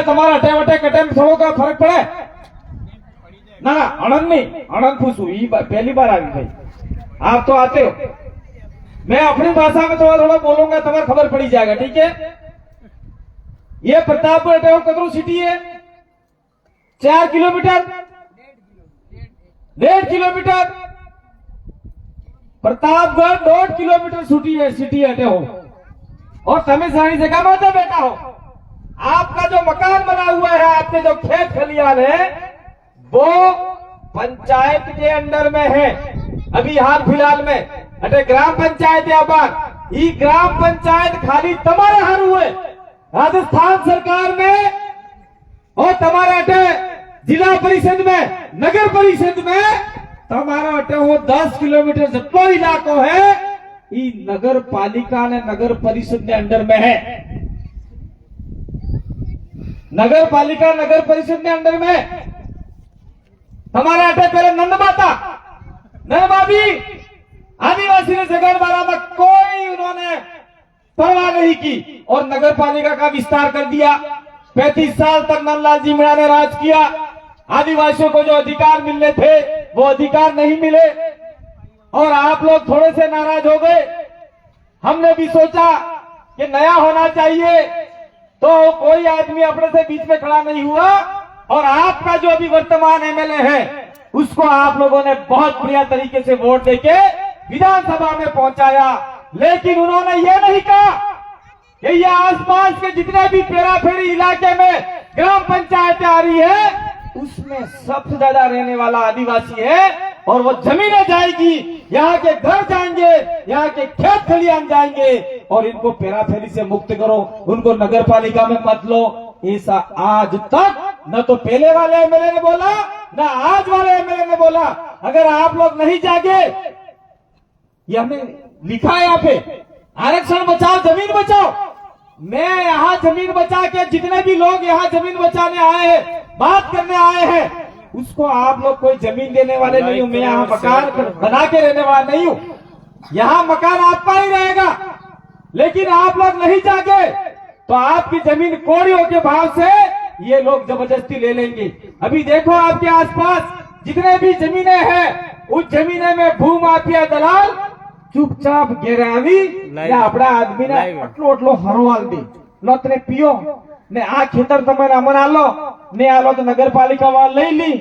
તમારા અટેમ અટેક અટેમ થોડો કા ફરક પડે ना ना आनंद नहीं आनंद खुश हुई पहली बार आ गई भाई आप तो आते हो मैं अपनी भाषा में थोड़ा थोड़ा बोलूंगा तुम्हें खबर पड़ी जाएगा ठीक है। ये प्रतापगढ़ अटेम कतरू सिटी है 4 kilometre 1.5 kilometre Pratapgarh 1.5 kilometre city है अटेम और तमें सारी जगह में तो बैठा हो। आपका जो मकान बना हुआ है आपके जो खेत खलियान है वो पंचायत के अंडर में है। अभी हाल फिलहाल में अटे ग्राम पंचायत या बार ये ग्राम पंचायत खाली तुम्हारे हार हुए राजस्थान सरकार में और तुम्हारे अटे जिला परिषद में नगर परिषद में तुम्हारा अटे वो 10 किलोमीटर जितना इलाको है ये नगर पालिका ने नगर परिषद के अंडर में है। नगर पालिका नगर परिषद के अंडर में हमारे अटे पहले नंदमा भी आदिवासी ने जगह वाला में कोई उन्होंने परवाह नहीं की और नगर पालिका का विस्तार कर दिया। 35 साल तक नंदलाल जी मीणा ने राज किया। आदिवासियों को जो अधिकार मिलने थे वो अधिकार नहीं मिले और आप लोग थोड़े से नाराज हो गए। हमने भी सोचा कि नया होना चाहिए तो कोई आदमी अपने से बीच में खड़ा नहीं हुआ और आपका जो अभी वर्तमान एमएलए है उसको आप लोगों ने बहुत बढ़िया तरीके से वोट देके विधानसभा में पहुंचाया। लेकिन उन्होंने ये नहीं कहा कि ये आसपास के जितने भी पेराफेरी इलाके में ग्राम पंचायतें आ रही है उसमें सबसे ज्यादा रहने वाला आदिवासी है और वो जमीनें जाएगी, यहाँ के घर जाएंगे, यहाँ के खेत खलियान जाएंगे और इनको पेराफेरी से मुक्त करो, उनको नगर पालिका में मत लो। ऐसा आज तक न तो पहले वाले एमएलए ने बोला न आज वाले एमएलए ने बोला। अगर आप लोग नहीं जागे, ये हमने लिखा है यहाँ पे आरक्षण बचाओ जमीन बचाओ। मैं यहाँ जमीन बचा के जितने भी लोग यहाँ जमीन बचाने आए हैं बात करने आए हैं उसको आप लोग कोई जमीन देने वाले नहीं हूँ। मैं यहाँ मकान बना के रहने वाला नहीं हूँ। यहाँ मकान आपका ही रहेगा लेकिन आप लोग नहीं जागे तो आपकी जमीन कोड़ियों के भाव से ये लोग जबरदस्ती ले लेंगे। अभी देखो आपके आसपास जितने भी जमीनें हैं उस जमीने में भू माफिया दलाल चुपचाप गिरावी ने अपना आदमी ने आटलो आटलो हरवाल दी लो तने पियो ने आ खेतर तमने अमन आलो ने आलो तो नगर पालिका वाला ले ली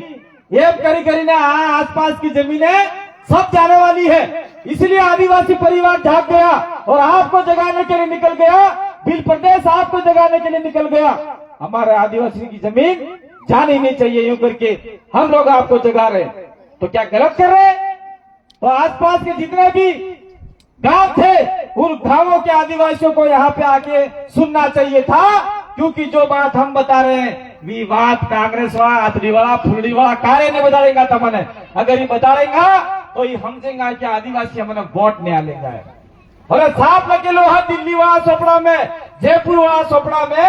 ये करी ने आसपास की जमीनें सब जाने वाली है। इसलिए आदिवासी परिवार जाग गया और आपको जगाने के लिए निकल गया। बिल प्रदेश आपको जगाने के लिए निकल गया। हमारे आदिवासी की जमीन जानी नहीं चाहिए यूं करके हम लोग आपको जगा रहे तो क्या गलत कर रहे? तो आसपास के जितने भी गांव थे उन गांवों के आदिवासियों को यहाँ पे आके सुनना चाहिए था क्योंकि जो बात हम बता रहे हैं विवाद कांग्रेस वाला अतरी वाला फुलड़ी वाला कार्य ने बता देगा तमने अगर ये बता देगा तो ये हम सेंगा कि आदिवासी हमने वोट नहीं लेगा। और साफ लगे लो है दिल्ली वाला सोपड़ा में जयपुर वाला सोपड़ा में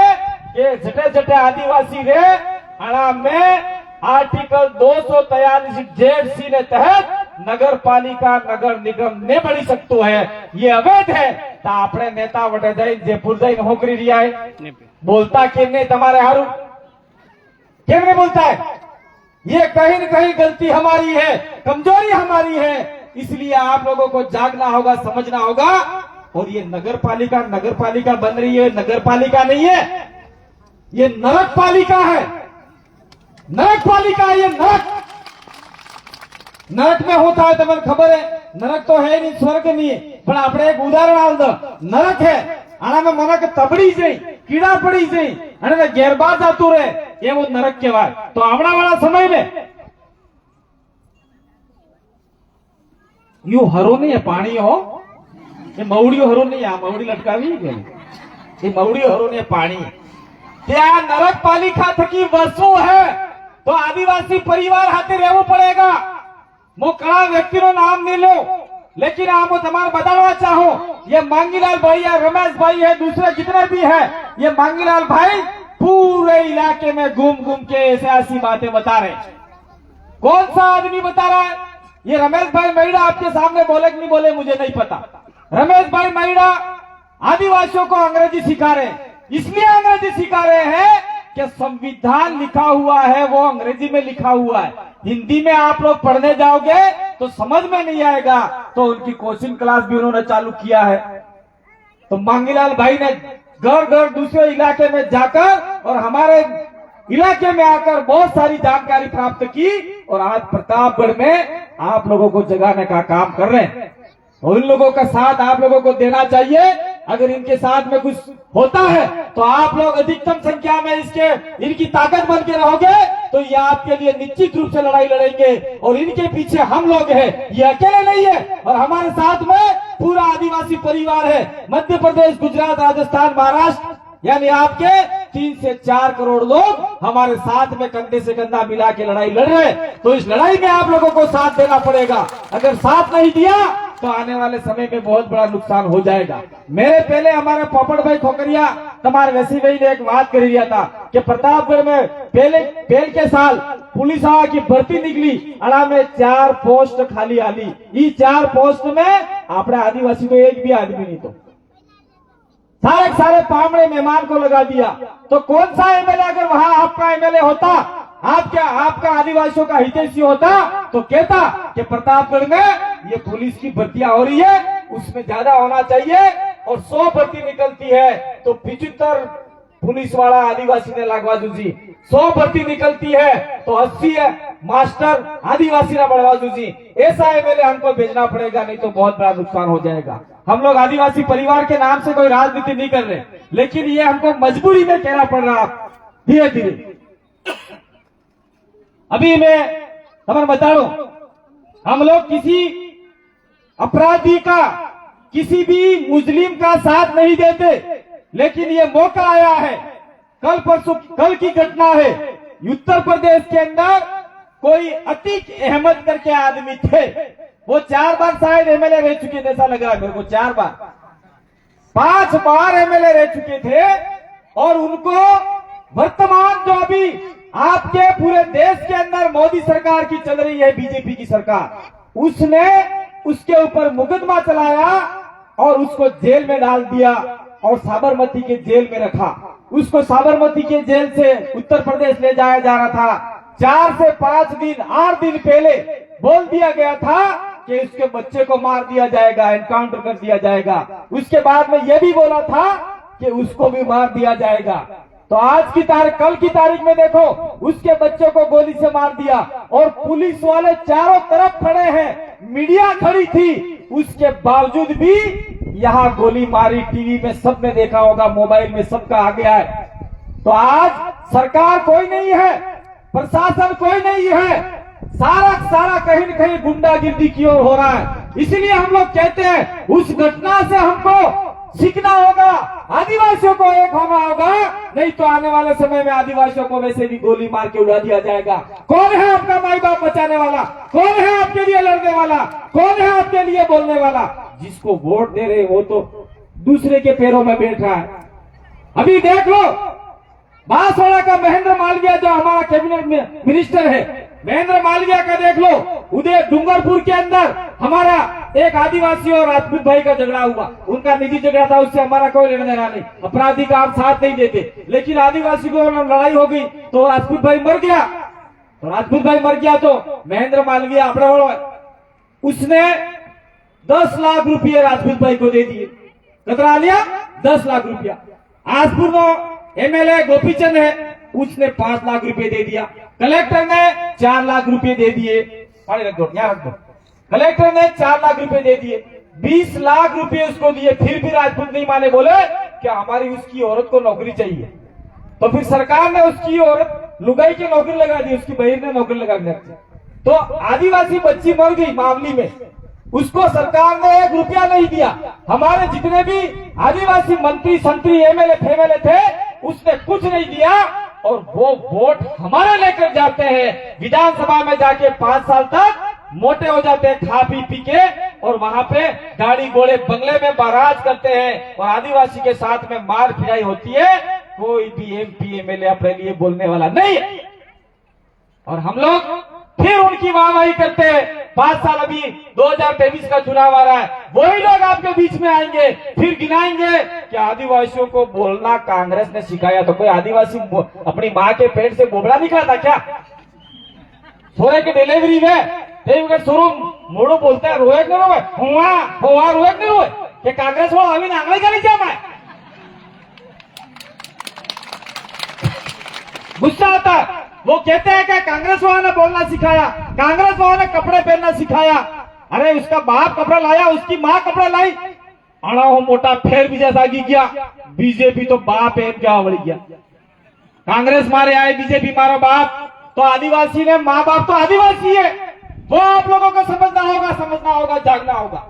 ये जटे जटे आदिवासी रे आराम में आर्टिकल 243 जेड ने तहत नगर पालिका नगर निगम ने बनी सकतो है ये अवैध है। तो आपने नेता वटे जाए जयपुर जाए नौकरी रिया है बोलता केम नहीं तुम्हारे हारू केम नहीं बोलता है। ये कहीं न कहीं गलती हमारी है कमजोरी हमारी है। इसलिए आप लोगों को जागना होगा समझना होगा। और ये नगर पालिका बन रही है नगर पालिका नहीं है ये नरक पालिका है। नरक पालिका ये नरक में होता है तुम्हें खबर है। नरक तो है नहीं स्वर्ग नहीं है पर આપણે એક ઉદાહરણ આલ દો નરક है આનામાં મને તબડી જઈ કીડા પડી જઈ અને ગેરબાર જાતું રહે એવો નરક કહેવાય। તો આવડા વાળા સમય में यू हरो नहीं है पानी हो ये मवड़ियो हरो नहीं है मवड़ी लटकावी ये मवड़ियो हरो नहीं है पानी त्या नरक पालिका थकी वसु है तो आदिवासी परिवार हाथे रहवू पड़ेगा। मो कड़ा व्यक्ति नो नाम नहीं लो लेकिन आप तुम्हारे बताना चाहो ये मांगीलाल भाई है रमेश भाई है दूसरे जितने भी है ये मांगीलाल भाई पूरे इलाके में घूम के ऐसी बातें बता रहे। कौन सा आदमी बता रहा है? ये रमेश भाई मैड़ा आपके सामने बोले कि नहीं बोले मुझे नहीं पता। रमेश भाई मैड़ा आदिवासियों को अंग्रेजी सिखा रहे इसलिए अंग्रेजी सिखा रहे हैं कि संविधान लिखा हुआ है वो अंग्रेजी में लिखा हुआ है, हिंदी में आप लोग पढ़ने जाओगे तो समझ में नहीं आएगा। तो उनकी कोचिंग क्लास भी उन्होंने चालू किया है। तो मांगीलाल भाई ने घर घर दूसरे इलाके में जाकर और हमारे इलाके में आकर बहुत सारी जानकारी प्राप्त की और आज प्रतापगढ़ में आप लोगों को जगाने का काम कर रहे हैं। तो इन लोगों का साथ आप लोगों को देना चाहिए। अगर इनके साथ में कुछ होता है तो आप लोग अधिकतम संख्या में इनकी ताकत बन के रहोगे तो ये आपके लिए निश्चित रूप से लड़ाई लड़ेंगे। और इनके पीछे हम लोग हैं, ये अकेले नहीं है। और हमारे साथ में पूरा आदिवासी परिवार है। मध्य प्रदेश, गुजरात, राजस्थान, महाराष्ट्र यानी आपके 3 से 4 करोड़ लोग हमारे साथ में कंधे से कंधा मिला के लड़ाई लड़ रहे हैं। तो इस लड़ाई में आप लोगों को साथ देना पड़ेगा। अगर साथ नहीं दिया तो आने वाले समय में बहुत बड़ा नुकसान हो जाएगा। मेरे पहले हमारे पोपट भाई खोकरिया तुम्हारे वैसी भाई ने एक बात कर दिया था कि प्रतापगढ़ में पहले के साल पुलिस की भर्ती निकली, अड़ा में 4 पोस्ट खाली आली। ये 4 पोस्ट में अपने आदिवासी को एक भी आदमी नहीं, तो सारे पामड़े मेहमान को लगा दिया। तो कौन सा एमएलए अगर वहां आपका एमएलए होता, आपका आदिवासियों का हितैषी होता तो कहता कि प्रतापगढ़ में ये पुलिस की भर्तियां हो रही है, उसमें ज्यादा होना चाहिए। और 100 भर्ती निकलती है तो 75 पुलिस वाला आदिवासी ने लगवा दूजी। 100 भर्ती निकलती है तो 80 मास्टर आदिवासी ने बढ़वा दूजी। ऐसा एमएलए हमको भेजना पड़ेगा, नहीं तो बहुत बड़ा नुकसान हो जाएगा। हम लोग आदिवासी परिवार के नाम से कोई राजनीति नहीं कर रहे, लेकिन ये हमको मजबूरी में कहना पड़ रहा धीरे धीरे। अभी मैं तुम्हें बता दूं, हम लोग किसी अपराधी का, किसी भी मुस्लिम का साथ नहीं देते, लेकिन ये मौका आया है। कल की घटना है, उत्तर प्रदेश के अंदर कोई अतीक अहमद करके आदमी थे, वो 4 बार शायद एमएलए रह चुके थे, ऐसा लग रहा है मेरे को 4 बार 5 बार एमएलए रह चुके थे। और उनको वर्तमान जो अभी आपके पूरे देश के अंदर मोदी सरकार की चल रही है, बीजेपी की सरकार, उसने उसके ऊपर मुकदमा चलाया और उसको जेल में डाल दिया और साबरमती के जेल में रखा। उसको साबरमती के जेल से उत्तर प्रदेश ले जाया जा रहा था। 4 से 5 दिन 8 दिन पहले बोल दिया गया था कि उसके बच्चे को मार दिया जाएगा, एनकाउंटर कर दिया जाएगा। उसके बाद में यह भी बोला था कि उसको भी मार दिया जाएगा। तो आज की तारीख, कल की तारीख में देखो, उसके बच्चे को गोली से मार दिया और पुलिस वाले चारों तरफ खड़े हैं, मीडिया खड़ी थी, उसके बावजूद भी यहाँ गोली मारी। टीवी में सबने देखा होगा, मोबाइल में सबका आ गया है। तो आज सरकार कोई नहीं है, प्रशासन कोई नहीं है, सारा कहीं न कहीं गुंडागिर्दी की ओर हो रहा है। इसलिए हम लोग कहते हैं उस घटना से हमको सीखना होगा, आदिवासियों को एक होना होगा, नहीं तो आने वाले समय में आदिवासियों को वैसे भी गोली मार के उड़ा दिया जाएगा। कौन है आपका माई बाप बचाने वाला? कौन है आपके लिए लड़ने वाला? कौन है आपके लिए बोलने वाला? जिसको वोट दे रहे वो तो दूसरे के पैरों में बैठ रहा है। अभी देख लो, बांसवाड़ा का महेंद्र मालवीय जो हमारा कैबिनेट मिनिस्टर है, महेंद्र मालवीय का देख लो, उदय डूंगरपुर के अंदर हमारा एक आदिवासी और राजपूत भाई का झगड़ा हुआ। उनका निजी झगड़ा था, उससे हमारा कोई लेना देना नहीं, अपराधी का हम साथ नहीं देते। लेकिन आदिवासी को लड़ाई हो गई तो राजपूत भाई मर गया। तो राजपूत भाई मर गया तो महेंद्र मालवीय अपना उसने 10 लाख रुपये राजपूत भाई को दे दिए। कतरा लिया? 10 लाख रुपया। आजपुर में एमएलए गोपीचंद है, उसने 5 लाख रुपए दे दिया। कलेक्टर ने 4 लाख रुपए दे दिए। कलेक्टर ने 4 लाख रुपए दे दिए, 20 लाख रुपए उसको दिए। फिर भी राजपूत नहीं माने, बोले कि हमारी उसकी औरत को नौकरी चाहिए। तो फिर सरकार ने उसकी औरत लुगाई की नौकरी लगा दी, उसकी बहन ने नौकरी लगा दी। तो आदिवासी बच्ची मर गई मामले में, उसको सरकार ने 1 रुपया नहीं दिया। हमारे जितने भी आदिवासी मंत्री संतरी एमएलए फेमएलए थे, उसने कुछ नहीं दिया। और वो वोट हमारे लेकर जाते हैं, विधानसभा में जाके 5 साल तक मोटे हो जाते हैं खा पी के, और वहां पे गाड़ी घोड़े बंगले में बाराज करते हैं और आदिवासी के साथ में मार फिराई होती है। कोई भी एमपी एमएलए अपने लिए बोलने वाला नहीं है। और हम लोग फिर उनकी वाहवाही करते हैं 5 साल अभी 2023 का चुनाव आ रहा है, वही लोग आपके बीच में आएंगे, फिर गिनाएंगे कि आदिवासियों को बोलना कांग्रेस ने सिखाया। तो कोई आदिवासी अपनी माँ के पेट से बोबड़ा निकला था क्या? सोरे की डिलीवरी में शुरू मोड़ो बोलता है रोए नहीं रोए, हुआ रोए नहीं रोए कि कांग्रेस वाला अभी आंगले का नहीं क्या मैं गुस्सा आता है। वो कहते हैं कि कांग्रेस वालों ने बोलना सिखाया, कांग्रेस वालों ने कपड़े पहनना सिखाया। अरे उसका बाप कपड़ा लाया, उसकी माँ कपड़ा लाई, अड़ा हो मोटा फेर भी जैसा गया। बीजेपी तो बाप है क्या बढ़ गया, कांग्रेस मारे आए, बीजेपी मारो बाप। तो आदिवासी ने माँ बाप तो आदिवासी है, वो आप लोगों को समझना होगा, जागना होगा।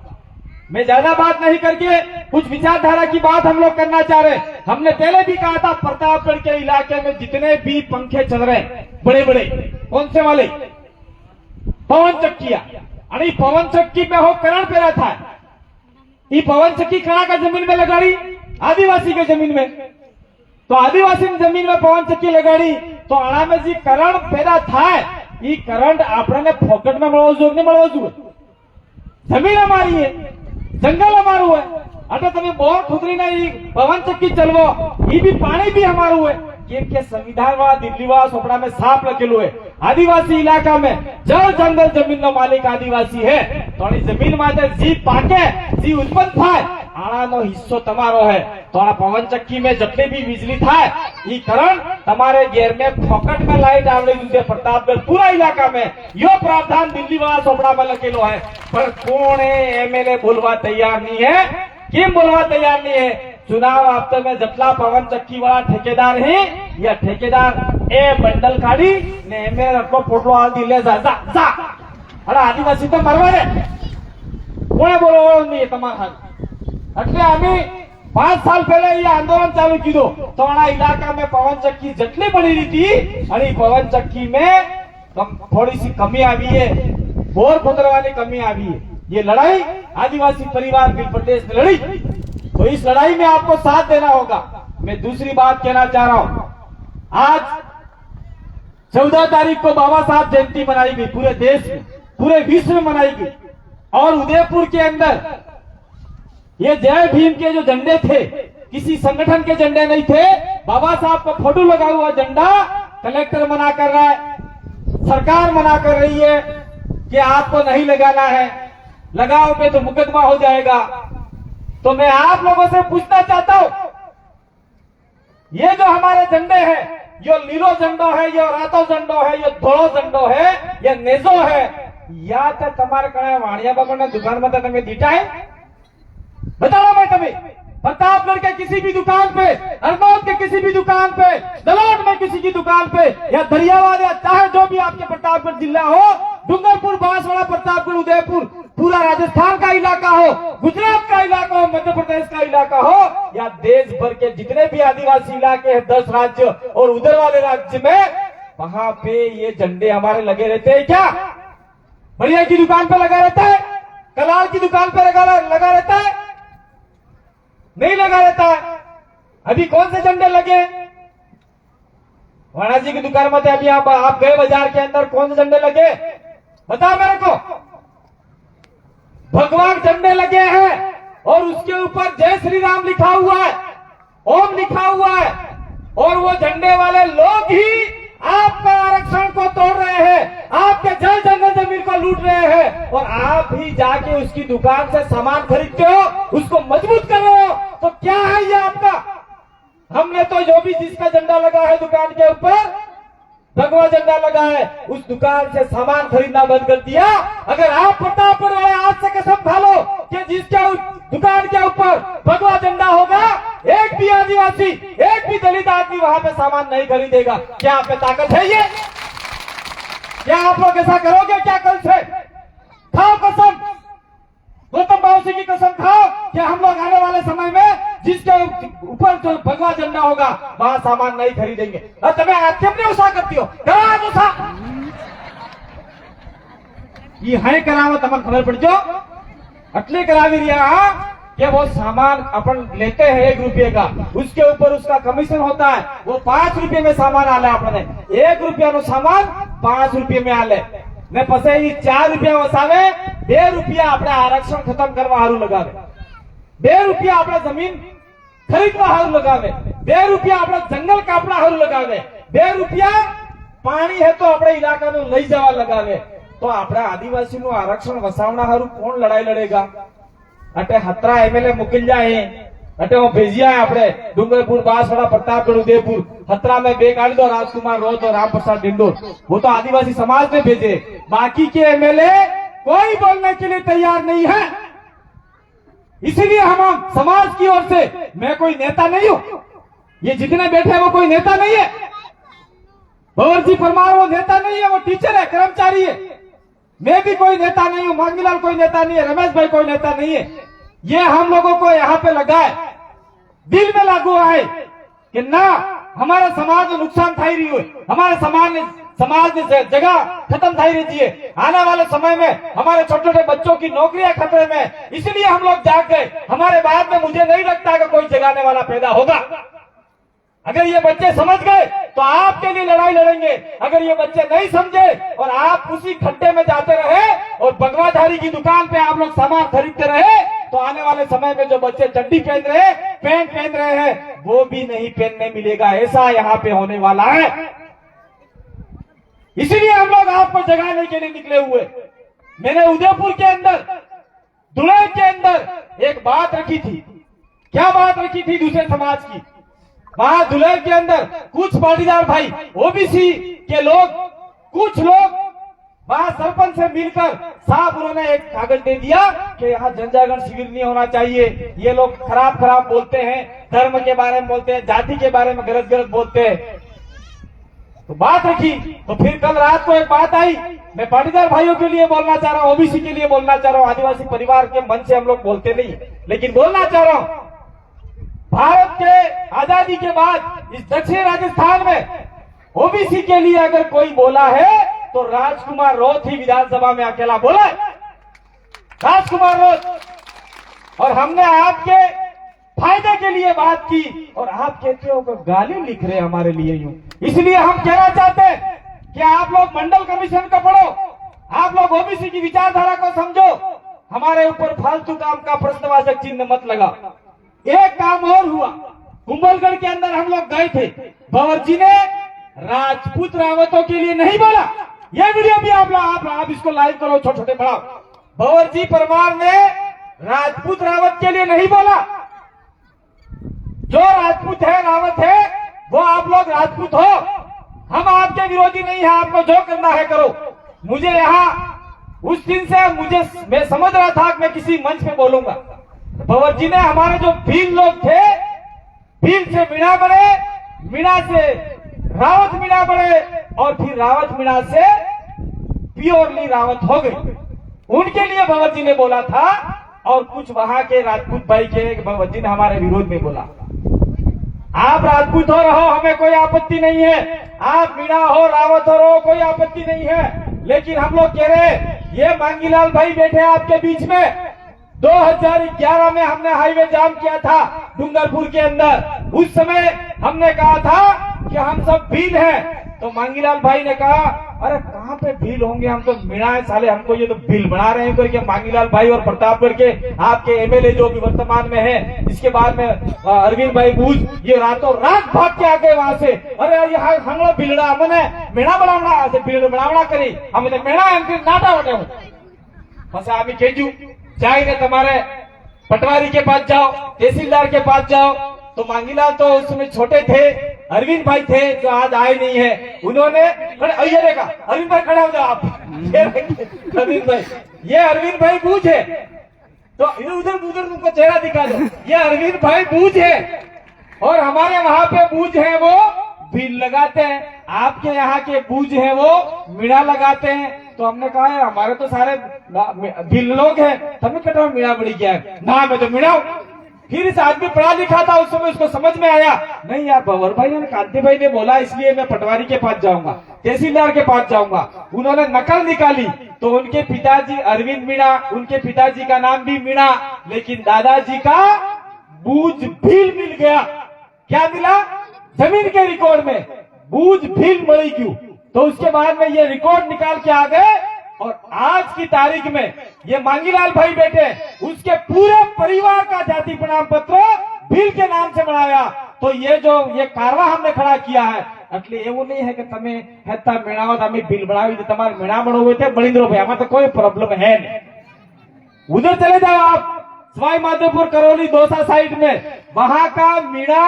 मैं ज्यादा बात नहीं करके कुछ विचारधारा की बात हम लोग करना चाह रहे हैं। हमने पहले भी कहा था प्रतापगढ़ के इलाके में जितने भी पंखे चल रहे हैं बड़े बड़े, कौन से वाले, पवन चक्किया, अरे पवन चक्की में हो करण पे रहता है, ये पवन चक्की कहाँ का जमीन में लगाड़ी, आदिवासी के जमीन में। तो आदिवासी जमीन में पवन चक्की लगाड़ी तो अणा में जी करण पैदा थाय, ये करंट आपने फोकट में મળવો જોઈએ કે મળવો જોઈએ? જમીન અમારી है, जंगल અમારું है, એટલે તમે બોર ખુદરીને પવન ચક્કી ચલવો, ये भी पानी भी हमारू है। केम के संविधान वाला दिल्ली वाला सोपड़ा में साफ लखेलू है, आदिवासी इलाका में जल जंगल जमीन नो मालिक आदिवासी है। तो जमीन माटे जी पाके जी उत्पन्न थाय आना हिस्सो तमारो है। तो पवन चक्की में जतने भी बिजली थाय ये करण तमारे घेर में फोकट में लाइट आवड़ी दूसरे प्रतापगढ़ पूरा इलाका में यो प्रावधान दिल्ली वाला सोपड़ा में लखेलो है। पर कौन एमएलए बोलवा तैयार नहीं है, केम बोलवा तैयार नहीं है? चुनाव हफ्ते में जटला पवन चक्की वाला ठेकेदार है या ठेकेदार ए बंडल काढ़ी ने एमएलए रखो पोटलो आ दिले जा जा जा। अरे आदिवासी तो मरवा रे, कोने बोलो नहीं तमारा। એટલે અમે 5 साल पहले ये आंदोलन चालू कीधो तो अड़ा इलाका में पवन चक्की जटली बनी रही थी और पवन चक्की में थोड़ी सी कमी आई है, बोर खोदरवानी कमी आई है। ये लड़ाई आदिवासी परिवार बिल प्रदेश में लड़ी, तो इस लड़ाई में आपको साथ देना होगा। मैं दूसरी बात कहना चाह रहा हूं, आज 14 तारीख को बाबा साहब जयंती मनाई गई, पूरे देश में पूरे विश्व में मनाई गई। और उदयपुर के अंदर ये जय भीम के जो झंडे थे किसी संगठन के झंडे नहीं थे, बाबा साहब का फोटो लगा हुआ झंडा कलेक्टर मना कर रहा है, सरकार मना कर रही है कि आपको नहीं लगाना है, लगाओगे तो मुकदमा हो जाएगा। तो मैं आप लोगों से पूछना चाहता हूं, ये जो हमारे झंडे हैं, यो नीलो झंडो है, यो रातो झंडो है, यो धोलो झंडो है, ये नेजो है, या तो तुम्हारे कड़े वाणिया बाबा ने दुकान में तुम्हें दीटा है? बताओ मैं तुम्हें, प्रतापगढ़ के किसी भी दुकान पे, हरनौत के किसी भी दुकान पे, दलोट में किसी की दुकान पे, या दरियावाद या चाहे जो भी आपके प्रतापगढ़ जिला हो, डूंगरपुर, बांसवाड़ा, प्रतापगढ़, उदयपुर, पूरा राजस्थान का इलाका हो, गुजरात का इलाका हो, मध्य प्रदेश का इलाका हो, या देश भर के जितने भी आदिवासी इलाके हैं 10 राज्य और उधर वाले राज्य में, वहां पे ये झंडे हमारे लगे रहते हैं क्या? बढ़िया की दुकान पे लगा रहता है, कलाल की दुकान पे लगा रहता है? नहीं लगा रहता है। अभी कौन से झंडे लगे? वाणा जी की दुकान में अभी आप गए बाजार के अंदर, कौन से झंडे लगे बताओ मेरे को? भगवान झंडे लगे हैं और उसके ऊपर जय श्री राम लिखा हुआ है, ओम लिखा हुआ है, और वो झंडे वाले लोग ही आपका आरक्षण को तोड़ रहे हैं, आपके जल जंगल जमीन को लूट रहे हैं, और आप ही जाके उसकी दुकान से सामान खरीदते हो, उसको मजबूत कर रहे हो। तो क्या है ये आपका? हमने तो जो भी जिसका झंडा लगा है दुकान के ऊपर, भगवा झंडा लगा है, उस दुकान से सामान खरीदना बंद कर दिया। अगर आप प्रतापगढ़ वाले आज से कसम खा लो कि जिसके दुकान के ऊपर भगवा झंडा होगा, एक भी आदिवासी, एक भी दलित आदमी वहां पे सामान नहीं खरीदेगा। क्या आप पे ताकत है ये? क्या आप लोग ऐसा करोगे क्या? कल से खाओ कसम, गौतम बाबू की कसम खाओ कि हम लोग आने वाले समय में जिसके ऊपर जो भगवा झंडा होगा वहां सामान नहीं खरीदेंगे। और तुम्हें केमने उषा करती हो? करा उषा ये है करावो, तमन खबर पड़ जो अटले करावी रिया कि वो सामान अपन लेते हैं 1 रुपये का, उसके ऊपर उसका कमीशन होता है, वो 5 रुपये में सामान आले, अपने 1 रुपया नो सामान 5 रुपये में आले। ને પછી ઈ 4 રૂપિયા વસાવે, 2 રૂપિયા આપણે આરક્ષણ ખતમ કરવા હારું લગાવે, 2 રૂપિયા આપણે જમીન ખરીદવા હારું લગાવે, 2 રૂપિયા આપણે જંગલ કાપવા હારું લગાવે, 2 રૂપિયા પાણી હે તો આપણે ઇલાકાનું લઈ જવા લગાવે, તો આપણે આદિવાસીનું આરક્ષણ વસાવના હારું કોણ લડાઈ લડેગા? અટે હતરા એમએલએ મુકિલ જાય, अटे वो भेजिया है अपने डूंगरपुर, बांसवाड़ा, प्रतापगढ़, उदयपुर, हतरा में बे गाड़ी दो राजकुमार रोत और राम प्रसाद डिंडोर, वो तो आदिवासी समाज ने भेजे। बाकी के एमएलए कोई बोलने के लिए तैयार नहीं है। इसीलिए हम समाज की ओर से, मैं कोई नेता नहीं हूं, ये जितने बैठे हैं वो कोई नेता नहीं है, भंवर जी परमार वो नेता नहीं है, वो टीचर है, कर्मचारी है। मैं भी कोई नेता नहीं हूं, मांगीलाल कोई नेता नहीं है, रमेश भाई कोई नेता नहीं है। ये हम लोगों को यहाँ पे लगा है, दिल में लागू है कि ना हमारे समाज में नुकसान थाई रही हो, हमारे समाज में जगह खत्म थाई रहती है, आने वाले समय में हमारे छोटे छोटे बच्चों की नौकरियां खतरे में, इसलिए हम लोग जाग गए। हमारे बाद में मुझे नहीं लगता कि कोई जगाने वाला पैदा होगा। अगर ये बच्चे समझ गए तो आपके लिए लड़ाई लड़ेंगे, अगर ये बच्चे नहीं समझे और आप उसी खड्डे में जाते रहे और बगवाधारी की दुकान पे आप लोग सामान खरीदते रहे, तो आने वाले समय में जो बच्चे चड्डी पहन रहे, पैंट पहन रहे हैं, वो भी नहीं पहनने मिलेगा। ऐसा यहाँ पे होने वाला है। इसीलिए हम लोग आपको जगाने के लिए निकले हुए। मैंने उदयपुर के अंदर, दुल्हे के अंदर एक बात रखी थी। क्या बात रखी थी? दूसरे समाज की। वहां दुल्हे के अंदर कुछ पाटीदार भाई, ओबीसी के लोग, कुछ लोग वहां सरपंच से मिलकर साहब उन्होंने एक कागज दे दिया कि यहाँ जनजागरण शिविर नहीं होना चाहिए, ये लोग खराब खराब बोलते हैं, धर्म के बारे में बोलते हैं, जाति के बारे में गलत गलत बोलते हैं। तो बात रखी, तो फिर कल रात को एक बात आई। मैं पाटीदार भाइयों के लिए बोलना चाह रहा हूँ, ओबीसी के लिए बोलना चाह रहा हूँ, आदिवासी परिवार के मन से हम लोग बोलते नहीं, लेकिन बोलना चाह रहा हूँ। भारत के आजादी के बाद इस दक्षिण राजस्थान में ओबीसी के लिए अगर कोई बोला है तो राजकुमार रोत ही विधानसभा में अकेला बोला है, राजकुमार रोत। और हमने आपके फायदे के लिए बात की और आप कहते हो कि गाली लिख रहे हमारे लिए यूं। इसलिए हम कहना चाहते हैं कि आप लोग मंडल कमीशन को पढ़ो, आप लोग ओबीसी की विचारधारा को समझो, हमारे ऊपर फालतू काम का प्रश्नवाचक चिन्ह मत लगा। एक काम और हुआ, कुंभलगढ़ के अंदर हम लोग गए थे, भंवर जी ने राजपूत रावतों के लिए नहीं बोला। ये वीडियो भी आप इसको लाइव करो, छोटे छोटे बढ़ाओ। भंवर जी परमार ने राजपूत रावत के लिए नहीं बोला। जो राजपूत है, रावत है, वो आप लोग राजपूत हो, हम आपके विरोधी नहीं है, आपको जो करना है करो। मुझे यहाँ उस दिन से मैं समझ रहा था कि मैं किसी मंच पे बोलूंगा। भंवर जी ने हमारे जो भील लोग थे, भील से मीणा बने, मीणा से रावत मीणा बने और फिर रावत मीणा से प्योरली रावत हो गई। उनके लिए भंवर जी ने बोला था और कुछ वहां के राजपूत भाई के भंवर जी ने हमारे विरोध में बोला। आप राजपूत हो रहो, हमें कोई आपत्ति नहीं है, आप मीणा हो, रावत हो रहो, कोई आपत्ति नहीं है, लेकिन हम लोग कह रहे हैं ये मांगीलाल भाई बैठे आपके बीच में। 2011 में हमने हाईवे जाम किया था डूंगरपुर के अंदर। उस समय हमने कहा था कि हम सब भील हैं, तो मांगीलाल भाई ने कहा अरे कहां पे भील होंगे, हम तो मीणा है साले, हमको ये तो भील बना रहे हैं करके मांगीलाल भाई और प्रतापगढ़ के आपके एमएलए जो भी वर्तमान में है, इसके बाद में अरविंद भाई बूझ, ये रातों रात भाग के आ गए वहां से। अरे यहाँ हम लोग भीलड़ा, हमने मीणा बनावना भील बनावना करी, हम मीणा नाटा वटे हूँ बस आमी केजू जाइए तुम्हारे पटवारी के पास जाओ, तहसीलदार के पास जाओ। तो मांगीलाल तो उसमें छोटे थे, अरविंद भाई थे जो आज आए नहीं है, उन्होंने ये देखा, अरविंद भाई खड़े हो जाओ आप। अरविंद भाई, ये अरविंद भाई बूझ है, तो इधर उधर तुमको चेहरा दिखा दो, ये अरविंद भाई बूझ है और हमारे वहां पे बूझ है वो भील लगाते हैं, आपके यहाँ के बूझ है वो मीणा लगाते हैं। तो हमने कहा है हमारे तो सारे भील लोग हैं, तभी कहते हो मीणा बड़ी क्या है ना, मैं तो मीणा हूं। फिर इस आदमी पढ़ा लिखा था, उस समय उसको समझ में आया नहीं यार भंवर भाई और कांति भाई ने बोला, इसलिए मैं पटवारी के पास जाऊंगा, तहसीलदार के पास जाऊंगा। उन्होंने नकल निकाली तो उनके पिताजी अरविंद मीणा, उनके पिताजी का नाम भी मीणा, लेकिन दादाजी का बूझ भील मिल गया। क्या मिला? जमीन के रिकॉर्ड में बूझ भील मरी क्यों। तो उसके बाद में ये रिकॉर्ड निकाल के आ गए और आज की तारीख में ये मांगीलाल भाई बैठे, उसके पूरे परिवार का जाति प्रमाण पत्र बिल के नाम से बनाया। तो ये कारवा हमने खड़ा किया है, એટલે એવું नहीं है कि તમે હેતા મેળાવો તો અમે બિલ બનાવી દે, તમારે મેળામણ હોય તે બની દો ભાઈ, આમાં तो कोई प्रॉब्लम है नहीं। उधर चले जाओ आप, सवाई माधोपुर करौली दौसा साइड में, वहां का मीणा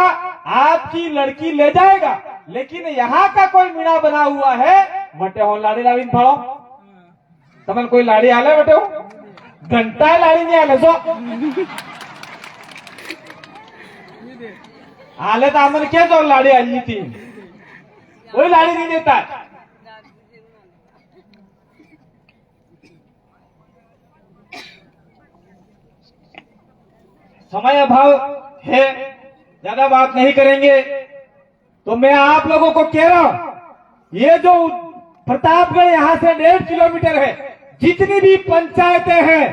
आपकी लड़की ले जाएगा, लेकिन यहाँ का कोई मीणा बना हुआ है बटे हो लाड़ी लाड़ी फाड़ो, तमन कोई लाड़ी आले बटे हो घंटा लाड़ी नहीं आले सो आले तो हमने क्या जो लाड़ी आई थी, कोई लाड़ी नहीं देता है। समय अभाव है, ज्यादा बात नहीं करेंगे, तो मैं आप लोगों को कह रहा हूं, ये जो प्रतापगढ़ यहां से 1.5 किलोमीटर है, जितनी भी पंचायतें हैं,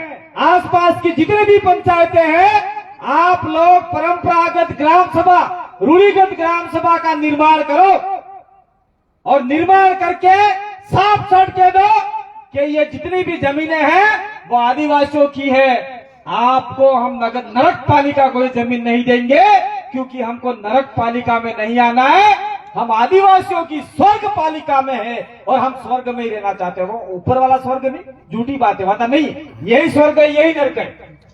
आसपास की जितनी भी पंचायतें हैं, आप लोग परंपरागत ग्राम सभा, रूढ़िगत ग्राम सभा का निर्माण करो और निर्माण करके साफ साफ कह दो कि ये जितनी भी जमीनें हैं वो आदिवासियों की है। आपको हम नरक पालिका कोई जमीन नहीं देंगे, क्योंकि हमको नरक पालिका में नहीं आना है, हम आदिवासियों की स्वर्ग पालिका में है और हम स्वर्ग में ही रहना चाहते हैं। वो ऊपर वाला स्वर्ग नहीं, झूठी बात है, वादा नहीं, यही स्वर्ग है, यही नरक है,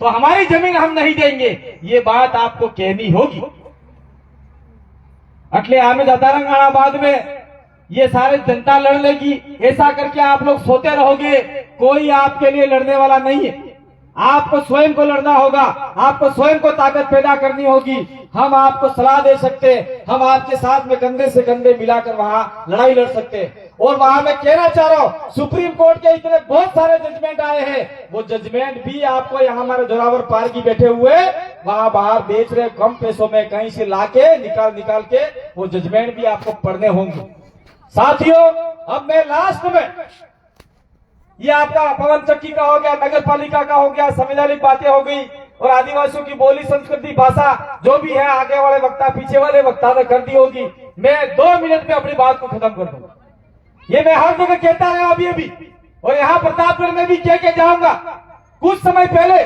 तो हमारी जमीन हम नहीं देंगे, ये बात आपको कहनी होगी। अटले आमे जतारंगाना बाद में ये सारे जनता लड़ लेगी, ऐसा करके आप लोग सोते रहोगे, कोई आपके लिए लड़ने वाला नहीं है। आपको स्वयं को लड़ना होगा, आपको स्वयं को ताकत पैदा करनी होगी। हम आपको सलाह दे सकते, हम आपके साथ में कंधे से कंधे मिलाकर वहां लड़ाई लड़ सकते। और वहां मैं कहना चाह रहा हूं, सुप्रीम कोर्ट के इतने बहुत सारे जजमेंट आए हैं, वो जजमेंट भी आपको यहाँ हमारे जोरावर पार्क बैठे हुए वहां बाहर बेच रहे कम पैसों में, कहीं से लाके निकाल के वो जजमेंट भी आपको पढ़ने होंगे। साथियों, अब मैं लास्ट में, ये आपका पवन चक्की का हो गया, नगर पालिका का हो गया, संवैधानिक बातें हो गई, और आदिवासियों की बोली, संस्कृति, भाषा जो भी है, आगे वाले वक्ता पीछे वाले वक्ता ने कर दी होगी। मैं 2 मिनट में अपनी बात को खत्म कर दूंगा। ये मैं हर जगह कहता रहा अभी, और यहाँ प्रतापगढ़ में भी कह के जाऊंगा। कुछ समय पहले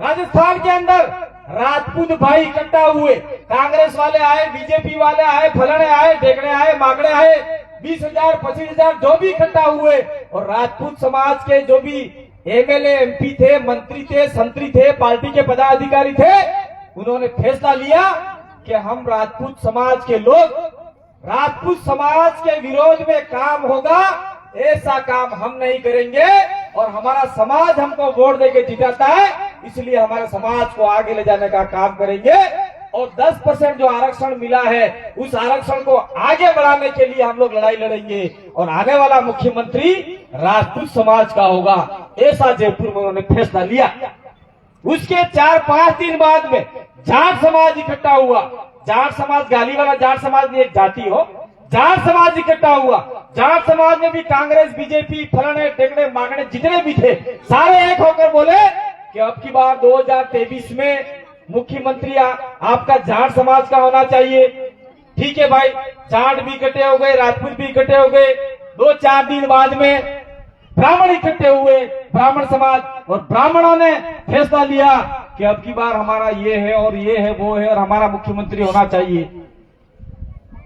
राजस्थान के अंदर राजपूत भाई इकट्ठा हुए, कांग्रेस वाले आए, बीजेपी वाले आए, फलाने आए, ढेकड़े आए, मागड़े आए, 20,000 25,000 जो भी इकट्ठा हुए, और राजपूत समाज के जो भी एमएलए एमपी थे, मंत्री थे, संतरी थे, पार्टी के पदाधिकारी थे, उन्होंने फैसला लिया कि हम राजपूत समाज के लोग, राजपूत समाज के विरोध में काम होगा, ऐसा काम हम नहीं करेंगे, और हमारा समाज हमको वोट देके जिताता है, इसलिए हमारे समाज को आगे ले जाने का काम करेंगे। और 10% जो आरक्षण मिला है, उस आरक्षण को आगे बढ़ाने के लिए हम लोग लड़ाई लड़ेंगे, और आने वाला मुख्यमंत्री राजपूत समाज का होगा, ऐसा जयपुर में उन्होंने फैसला लिया। उसके 4-5 दिन बाद में जाट समाज इकट्ठा हुआ। जाट समाज, गाली वाला जाट समाज एक जाति हो, जाट समाज इकट्ठा हुआ। जाट समाज में भी कांग्रेस, बीजेपी, फलाने टेकड़े मांगने जितने भी थे, सारे एक होकर बोले कि अब की बार 2023 में मुख्यमंत्री आपका जाट समाज का होना चाहिए। ठीक है भाई, जाट भी इकट्ठे हो गए, राजपूत भी इकट्ठे हो गए। 2-4 दिन बाद में ब्राह्मण इकट्ठे हुए, ब्राह्मण समाज, और ब्राह्मणों ने फैसला लिया कि अब की बार हमारा ये है और ये है वो है, और हमारा मुख्यमंत्री होना चाहिए।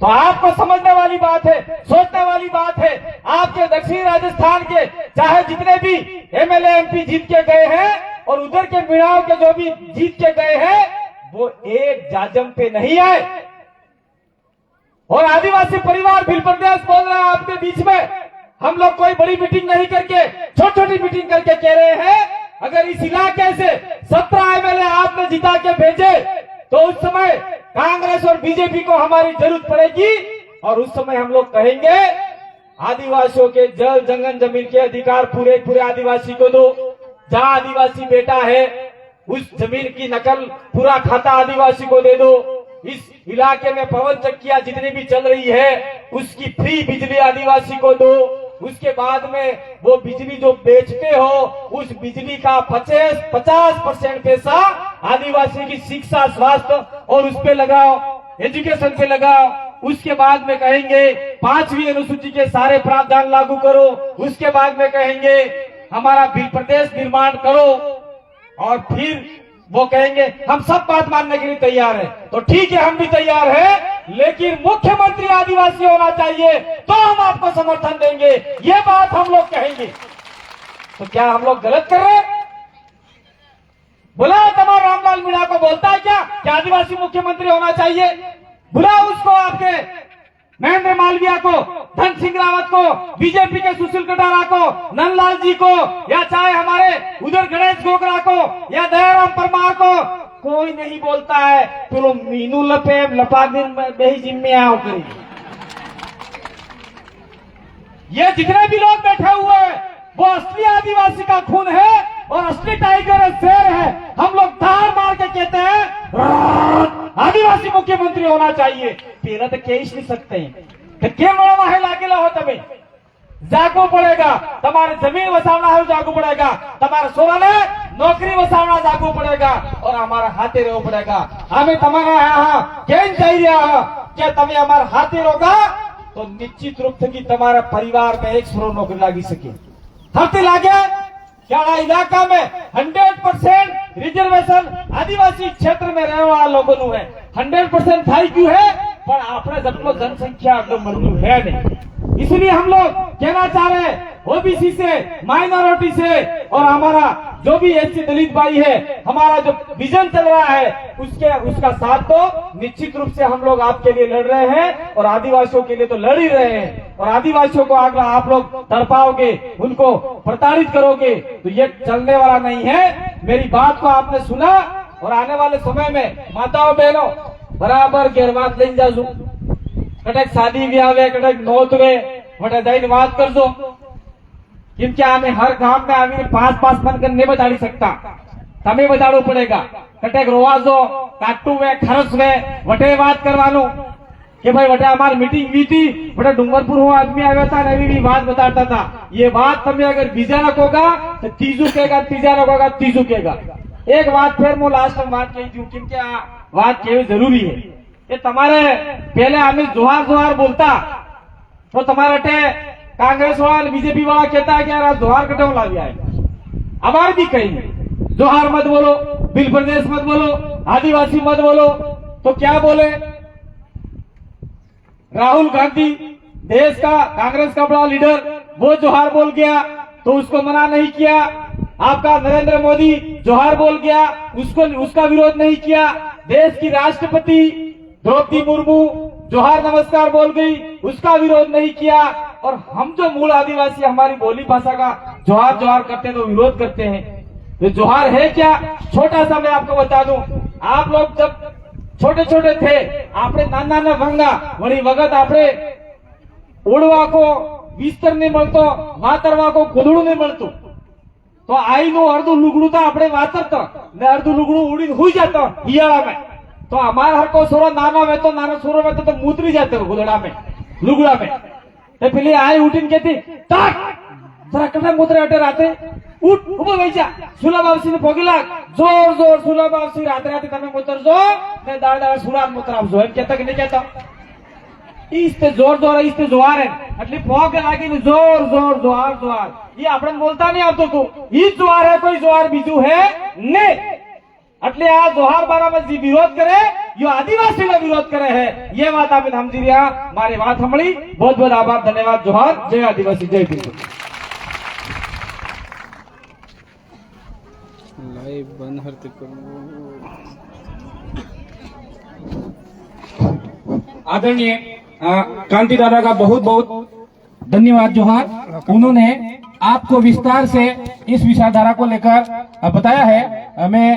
तो आपको समझने वाली बात है, सोचने वाली बात है, आपके दक्षिण राजस्थान के चाहे जितने भी एमएलए एमपी जीत के गए हैं, और उधर के मीणाओं के जो भी जीत के गए हैं, वो एक जाजम पे नहीं आए। और आदिवासी परिवार भिल प्रदेश बोल रहा है आपके बीच में, हम लोग कोई बड़ी मीटिंग नहीं करके छोटी छोटी मीटिंग करके कह रहे हैं, अगर इस इलाके से 17 एमएलए आपने जिता के भेजे, तो उस समय कांग्रेस और बीजेपी को हमारी जरूरत पड़ेगी, और उस समय हम लोग कहेंगे आदिवासियों के जल जंगल जमीन के अधिकार पूरे आदिवासी को दो। जहां आदिवासी बेटा है, उस जमीन की नकल पूरा खाता आदिवासी को दे दो। इस इलाके में पवन चक्कियां जितनी भी चल रही है, उसकी फ्री बिजली आदिवासी को दो। उसके बाद में वो बिजली जो बेचते हो, उस बिजली का 50% पैसा आदिवासी की शिक्षा, स्वास्थ्य और उस पे लगाओ, एजुकेशन पे लगाओ। उसके बाद में कहेंगे 5वीं अनुसूची के सारे प्रावधान लागू करो, उसके बाद में कहेंगे हमारा प्रदेश निर्माण करो, और फिर वो कहेंगे हम सब बात मानने के लिए तैयार है। तो ठीक है, हम भी तैयार है, लेकिन मुख्यमंत्री आदिवासी होना चाहिए तो हम आपको समर्थन देंगे, ये बात हम लोग कहेंगे। तो क्या हम लोग गलत कर रहे हैं? बुलाओ तमाम रामलाल मीणा को, बोलता है क्या कि आदिवासी मुख्यमंत्री होना चाहिए? बुलाओ उसको, आपके महेंद्र मालवीय को, धन सिंह रावत को, बीजेपी के सुशील कटारा को, नंदलाल जी को, या चाहे हमारे उधर गणेश गोगरा को या दयाराम परमार को, कोई नहीं बोलता है। तो लोग मीनू लपे लपा दिन बेही जिम्मे आओ करी। ये जितने भी लोग बैठे हुए हैं वो असली आदिवासी का खून है और असली टाइगर है, शेर है। हम लोग धार मार के कहते हैं आदिवासी मुख्यमंत्री होना चाहिए। पहले तो कह ही नहीं सकते हैं, क्या मरवा है लागेला हो तभी जागो पड़ेगा, तमारे जमीन वसावना है जागो पड़ेगा, तमारे सोराने नौकरी वसावना जागो पड़ेगा और हमारा हाथे रहना पड़ेगा। हमें तमारा यहाँ केन चाहिए क्या तमें हमारे हाथे रोगा तो निश्चित रूप से तुम्हारा परिवार में 100 नौकरी लागी सके। हफ्ते लागे क्या इलाका में 100% रिजर्वेशन आदिवासी क्षेत्र में रहने वाला लोगों है। 100% था क्यों है, पर आपने जब जनसंख्या मरजू है नहीं, इसलिए हम लोग कहना चाह रहे हैं ओबीसी से, माइनॉरिटी से, और हमारा जो भी एससी दलित भाई है, हमारा जो विजन चल रहा है उसका साथ तो निश्चित रूप से हम लोग आपके लिए लड़ रहे हैं और आदिवासियों के लिए तो लड़ ही रहे हैं। और आदिवासियों को अगर आप लोग तड़पाओगे, उनको प्रताड़ित करोगे तो ये चलने वाला नहीं है। मेरी बात को आपने सुना और आने वाले समय में माताओं बहनों बराबर गेरवात लेन जाजू, कटक शादी ब्याह वे, कटक नौत वे, वटे दई बात कर दो, क्योंकि हमें हर गांव में आवी 5-5 मन कर नहीं बजाड़ी सकता, तमें बजाड़ू पड़ेगा। कटेक रोवाजो काटू वे खरस वे वटे बात करवानो कि भाई वटे हमारी मीटिंग हुई थी, वटे डूंगरपुर हुआ आदमी आया था, नवी भी बात बताता था। ये बात तुम्हें अगर बीजा रखोगा तो तीजू कहेगा, तीजा रखोगा तीजू कहेगा। एक बात फिर मैं लास्ट में बात कही थी, क्योंकि बात कहनी जरूरी है। ये तुम्हारे पहले हमें जोहार जोहार बोलता तो तुम्हारे कांग्रेस वाला बीजेपी वाला कहता है कि यार जोहार कटो ला दिया है। हमारे भी कहीं जोहार मत बोलो, बिल प्रदेश मत बोलो, आदिवासी मत बोलो, तो क्या बोले? राहुल गांधी देश का कांग्रेस का बड़ा लीडर, वो जोहार बोल गया तो उसको मना नहीं किया। आपका नरेंद्र मोदी जोहार बोल गया, उसका विरोध नहीं किया। देश की राष्ट्रपति द्रौपदी मुर्मू जोहार नमस्कार बोल गई, उसका विरोध नहीं किया। और हम जो मूल आदिवासी हमारी बोली भाषा का जोहार जोहार करते हैं तो विरोध करते हैं। तो जोहार है क्या? छोटा सा मैं आपको बता दूं, आप लोग जब छोटे छोटे थे आपने नाना ना भंगा वही वगत आपने उड़वा को विस्तर नहीं મળતો, વાતરવા को કુદડું नहीं મળતું, तो आई નું અડધું લુગડું તો આપણે વાતરતો ને અડધું લુગડું ઉડીને હુઈ જતો હિયાળા में। तो हमारा हर को सोरो नानो में तो नानो सोरो में तो मूत्री जाते हो गुदड़ा में लुगड़ा में। तो पहले आई उठीन कहती ताक जरा कटा मूत्र अटे राते उठ उबो गई जा सुला बावसी ने पोगी लाग जोर जोर सुला बावसी राते राते तमे मूत्र जो ने दाड़ दाड़ सुला मूत्र आप जो एम कहता कि नहीं कहता? इसते जोर जोर इसते जोहार है એટલે પોગ લાગી ને जोर जोर जोहार जोहार ये આપણે બોલતા નહીં આવતો તું ઈ જોહાર है, कोई जोहार બીજું है नहीं। એટલે આ જોહાર બારામાં જે વિરોધ કરે यो आदिवासी का विरोध करे है, ये बात आप समझी रहा। मारी बात हमड़ी बहुत बहुत आभार, धन्यवाद, जोहार, जय आदिवासी, जय भीम। लाइव बंद हरते आदरणीय कांति दादा का बहुत बहुत धन्यवाद, जोहार। उन्होंने आपको विस्तार से इस विचारधारा को लेकर बताया है। मैं